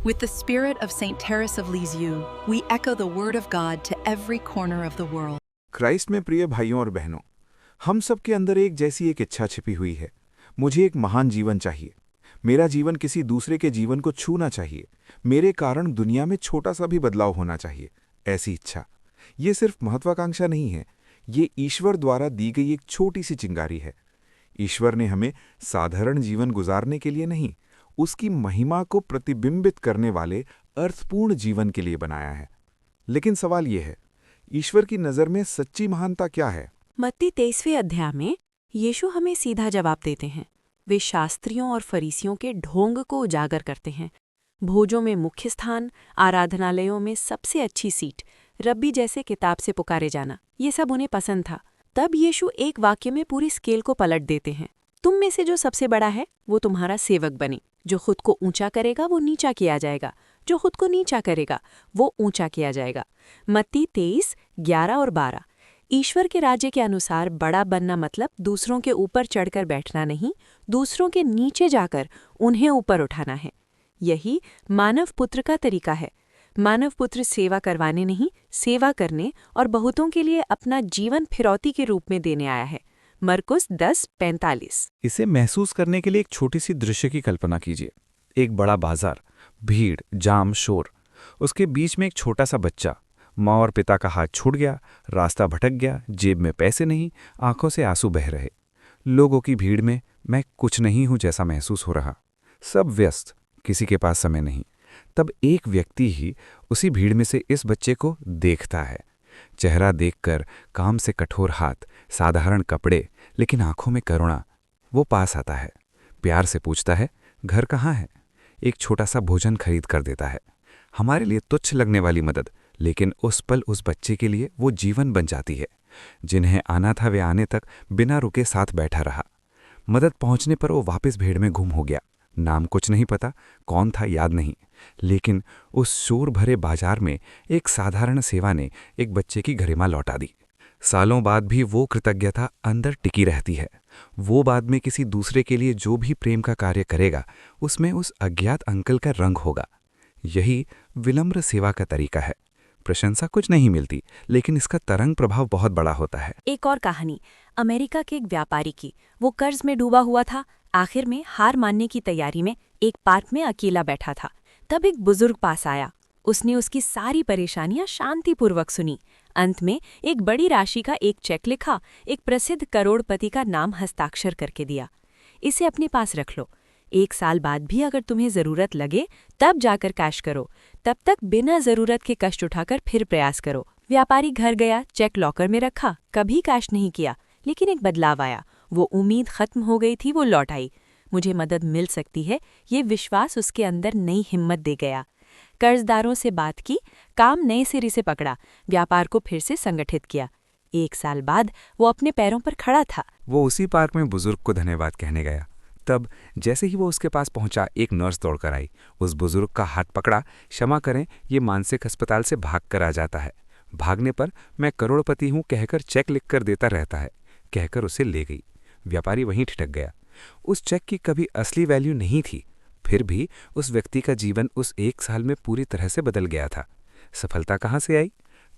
With the spirit of St. Terence of Lisieux, we echo the word of God to every corner of the world. Christ में प्रिय भाइयों और बहनों, हम सबके अंदर एक जैसी एक इच्छा छिपी हुई है। मुझे एक महान जीवन चाहिए। मेरा जीवन किसी दूसरे के जीवन को छूना चाहिए। मेरे कारण दुनिया में छोटा सा भी बदलाव होना चाहिए। ऐसी इच्छा, ये सिर्फ महत्वाकांक्षा नहीं है, ये ईश्वर द्वारा दी गई एक छोटी सी चिंगारी है। ईश्वर ने हमें साधारण जीवन गुजारने के लिए नहीं, उसकी महिमा को प्रतिबिंबित करने वाले अर्थपूर्ण जीवन के लिए बनाया है। लेकिन सवाल यह है, ईश्वर की नज़र में सच्ची महानता क्या है? मत्ती 23वें अध्याय में यीशु हमें सीधा जवाब देते हैं। वे शास्त्रियों और फरीसियों के ढोंग को उजागर करते हैं। भोजों में मुख्य स्थान, आराधनालयों में सबसे अच्छी सीट, रब्बी जैसे किताब से पुकारे जाना, ये सब उन्हें पसंद था। तब यीशु एक वाक्य में पूरी स्केल को पलट देते हैं। तुम में से जो सबसे बड़ा है वो तुम्हारा सेवक बने। जो खुद को ऊंचा करेगा वो नीचा किया जाएगा, जो खुद को नीचा करेगा वो ऊंचा किया जाएगा। मत्ती 23:11 और 12। ईश्वर के राज्य के अनुसार बड़ा बनना मतलब दूसरों के ऊपर चढ़कर बैठना नहीं, दूसरों के नीचे जाकर उन्हें ऊपर उठाना है। यही मानव पुत्र का तरीका है। मानव पुत्र सेवा करवाने नहीं, सेवा करने और बहुतों के लिए अपना जीवन फिरौती के रूप में देने आया है। मरकुस 10:45। इसे महसूस करने के लिए एक छोटी सी दृश्य की कल्पना कीजिए। एक बड़ा बाजार, भीड़, जाम, शोर, उसके बीच में एक छोटा सा बच्चा। माँ और पिता का हाथ छूट गया, रास्ता भटक गया, जेब में पैसे नहीं, आंखों से आंसू बह रहे। लोगों की भीड़ में मैं कुछ नहीं हूं जैसा महसूस हो रहा। सब व्यस्त, किसी के पास समय नहीं। तब एक व्यक्ति ही उसी भीड़ में से इस बच्चे को देखता है। चेहरा देखकर, काम से कठोर हाथ, साधारण कपड़े, लेकिन आंखों में करुणा। वो पास आता है, प्यार से पूछता है, घर कहाँ है? एक छोटा सा भोजन खरीद कर देता है। हमारे लिए तुच्छ लगने वाली मदद, लेकिन उस पल उस बच्चे के लिए वो जीवन बन जाती है। जिन्हें आना था वे आने तक बिना रुके साथ बैठा रहा। मदद पहुंचने पर वो वापस भीड़ में गुम हो गया। नाम कुछ नहीं पता, कौन था याद नहीं, लेकिन उस शोर भरे बाजार में एक साधारण सेवा ने एक बच्चे की गरिमा लौटा दी। सालों बाद भी वो कृतज्ञता अंदर टिकी रहती है। वो बाद में किसी दूसरे के लिए जो भी प्रेम का कार्य करेगा, उसमें उस अज्ञात अंकल का रंग होगा। यही विनम्र सेवा का तरीका है। प्रशंसा कुछ नहीं मिलती, लेकिन इसका तरंग प्रभाव बहुत बड़ा होता है। एक और कहानी अमेरिका के एक व्यापारी की। वो कर्ज में डूबा हुआ था। आखिर में हार मानने की तैयारी में एक पार्क में अकेला बैठा था। तब एक बुजुर्ग पास आया। उसने उसकी सारी परेशानियां शांतिपूर्वक सुनी। अंत में एक बड़ी राशि का एक चेक लिखा, एक प्रसिद्ध करोड़पति का नाम हस्ताक्षर करके दिया। इसे अपने पास रख लो। 1 साल बाद भी अगर तुम्हें जरूरत लगे तब जाकर कैश करो। तब तक बिना जरूरत के कष्ट उठाकर फिर प्रयास करो। व्यापारी घर गया, चेक लॉकर में रखा, कभी कैश नहीं किया। लेकिन एक बदलाव आया। वो उम्मीद खत्म हो गई थी, वो लौट आई। मुझे मदद मिल सकती है, ये विश्वास उसके अंदर नई हिम्मत दे गया। कर्जदारों से बात की, काम नए सिरे से पकड़ा, व्यापार को फिर से संगठित किया। 1 साल बाद वो अपने पैरों पर खड़ा था। वो उसी पार्क में बुजुर्ग को धन्यवाद कहने गया। तब जैसे ही वो उसके पास पहुंचा, एक नर्स दौड़कर आई, उस बुजुर्ग का हाथ पकड़ा। क्षमा करें, ये मानसिक अस्पताल से भाग कर आ जाता है। भागने पर मैं करोड़पति हूं कहकर चेक लिख कर देता रहता है, कहकर उसे ले गई। व्यापारी वहीं ठिठक गया। उस चेक की कभी असली वैल्यू नहीं थी, फिर भी उस व्यक्ति का जीवन उस 1 साल में पूरी तरह से बदल गया था। सफलता कहाँ से आई?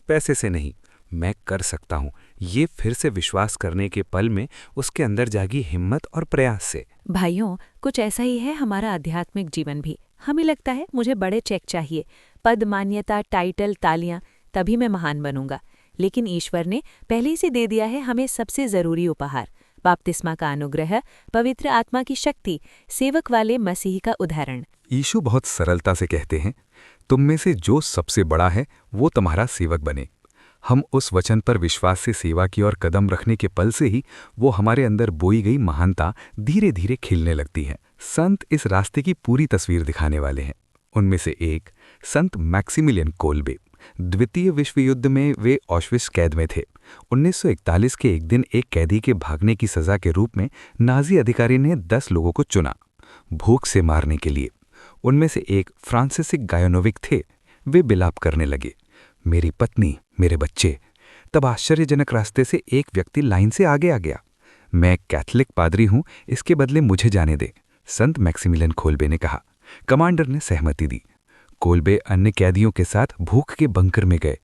पैसे से नहीं, मैं कर सकता हूँ, ये फिर से विश्वास करने के पल में उसके अंदर जागी हिम्मत और प्रयास से। भाइयों, कुछ ऐसा ही है हमारा आध्यात्मिक जीवन भी। हमें लगता है मुझे बड़े चेक चाहिए, पद, मान्यता, टाइटल, तालियां, तभी मैं महान बनूंगा। लेकिन ईश्वर ने पहले से दे दिया है हमें सबसे जरूरी उपहार, बपतिस्मा का अनुग्रह, पवित्र आत्मा की शक्ति, सेवक वाले मसीह का उदाहरण। यीशु बहुत सरलता से कहते हैं, तुम में से जो सबसे बड़ा है वो तुम्हारा सेवक बने। हम उस वचन पर विश्वास से सेवा की ओर कदम रखने के पल से ही वो हमारे अंदर बोई गई महानता धीरे धीरे खिलने लगती है। संत इस रास्ते की पूरी तस्वीर दिखाने वाले हैं। उनमें से एक संत मैक्सिमिलियन कोल्बे। द्वितीय विश्व युद्ध में वे ऑश्विट्ज़ कैद में थे। 1941 के एक दिन एक कैदी के भागने की सजा के रूप में नाजी अधिकारी ने 10 लोगों को चुना, भूख से मारने के लिए। उनमें से एक फ्रांसिसिक गायोनोविक थे। वे बिलाप करने लगे, मेरी पत्नी, मेरे बच्चे। तब आश्चर्यजनक रास्ते से एक व्यक्ति लाइन से आगे आ गया। मैं कैथलिक पादरी हूं, इसके बदले मुझे जाने दे, संत मैक्सिमिलियन कोल्बे ने कहा। कमांडर ने सहमति दी। कोल्बे अन्य कैदियों के साथ भूख के बंकर में गए।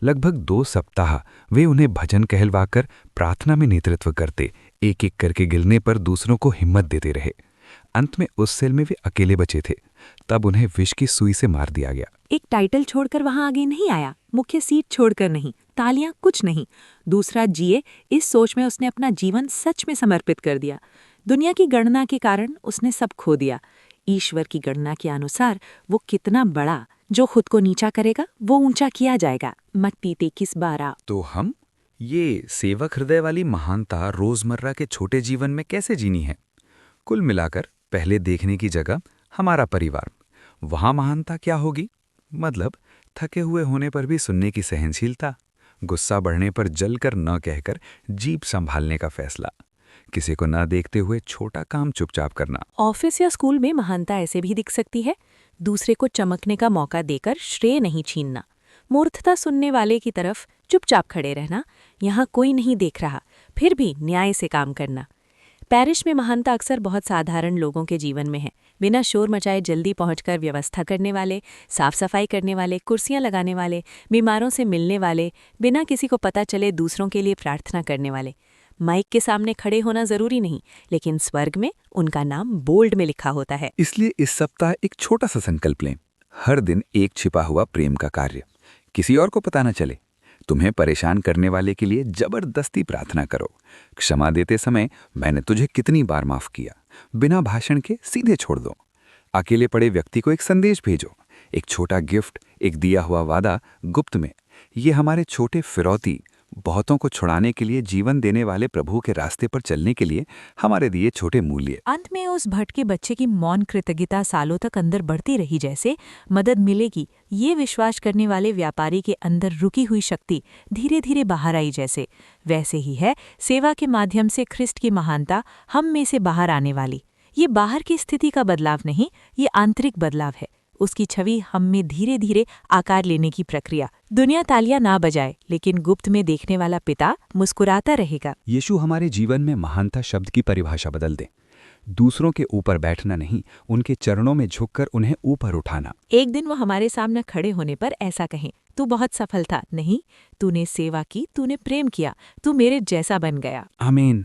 लगभग 2 सप्ताह वे उन्हें भजन कहलवाकर प्रार्थना में नेतृत्व करते, एक एक करके गिरने पर दूसरों को हिम्मत देते रहे। अंत में उस सेल में वे अकेले बचे थे। तब उन्हें विष की सुई से मार दिया गया। एक टाइटल छोड़कर वहां आगे नहीं आया, मुख्य सीट छोड़कर नहीं, तालियां कुछ नहीं। दूसरा जिए, इस सोच में उसने अपना जीवन सच में समर्पित कर दिया। दुनिया की गणना के कारण उसने सब खो दिया। ईश्वर की गणना के अनुसार वो कितना बड़ा, जो खुद को नीचा करेगा वो ऊंचा किया जाएगा। मत्ती 23:12। तो हम ये सेवक हृदय वाली महानता रोजमर्रा के छोटे जीवन में कैसे जीनी है? कुल मिलाकर पहले देखने की जगह हमारा परिवार, वहां महानता क्या होगी? मतलब थके हुए होने पर भी सुनने की सहनशीलता, गुस्सा बढ़ने पर जलकर न कहकर जीभ संभालने का फैसला, किसी को न देखते हुए छोटा काम चुपचाप करना। ऑफिस या स्कूल में महानता ऐसे भी दिख सकती है। दूसरे को चमकने का मौका देकर श्रेय नहीं छीनना, मूर्खता सुनने वाले की तरफ चुपचाप खड़े रहना, यहाँ कोई नहीं देख रहा फिर भी न्याय से काम करना। पेरिस में महानता अक्सर बहुत साधारण लोगों के जीवन में है। बिना शोर मचाए जल्दी पहुंचकर व्यवस्था करने वाले, साफ सफाई करने वाले, कुर्सियां लगाने वाले, बीमारों से मिलने वाले, बिना किसी को पता चले दूसरों के लिए प्रार्थना करने वाले। माइक के सामने खड़े होना जरूरी नहीं, लेकिन स्वर्ग में उनका नाम बोल्ड में लिखा होता है। इसलिए इस सप्ताह एक छोटा सा संकल्प लें। हर दिन एक छिपा हुआ प्रेम का कार्य, किसी और को पता न चले। तुम्हें परेशान करने वाले के लिए जबरदस्ती प्रार्थना करो। क्षमा देते समय मैंने तुझे कितनी बार माफ किया, बिना भाषण के सीधे छोड़ दो। अकेले पड़े व्यक्ति को एक संदेश भेजो, एक छोटा गिफ्ट, एक दिया हुआ वादा गुप्त में। ये हमारे छोटे फिरौती बहुतों को छुड़ाने के लिए, जीवन देने वाले प्रभु के रास्ते पर चलने के लिए हमारे दिए छोटे मूल्य। अंत में उस भटके बच्चे की मौन कृतज्ञता सालों तक अंदर बढ़ती रही। जैसे मदद मिलेगी, ये विश्वास करने वाले व्यापारी के अंदर रुकी हुई शक्ति धीरे धीरे बाहर आई, जैसे वैसे ही है सेवा के माध्यम से ख्रिस्ट की महानता हम में से बाहर आने वाली। ये बाहर की स्थिति का बदलाव नहीं, ये आंतरिक बदलाव है। उसकी छवि हम में धीरे धीरे आकार लेने की प्रक्रिया। दुनिया तालियां ना बजाए, लेकिन गुप्त में देखने वाला पिता मुस्कुराता रहेगा। यीशु हमारे जीवन में महानता शब्द की परिभाषा बदल दे। दूसरों के ऊपर बैठना नहीं, उनके चरणों में झुककर उन्हें ऊपर उठाना। एक दिन वो हमारे सामने खड़े होने पर ऐसा कहें, तू बहुत सफल था, नहीं, तूने सेवा की, तूने प्रेम किया, तू मेरे जैसा बन गया। आमीन।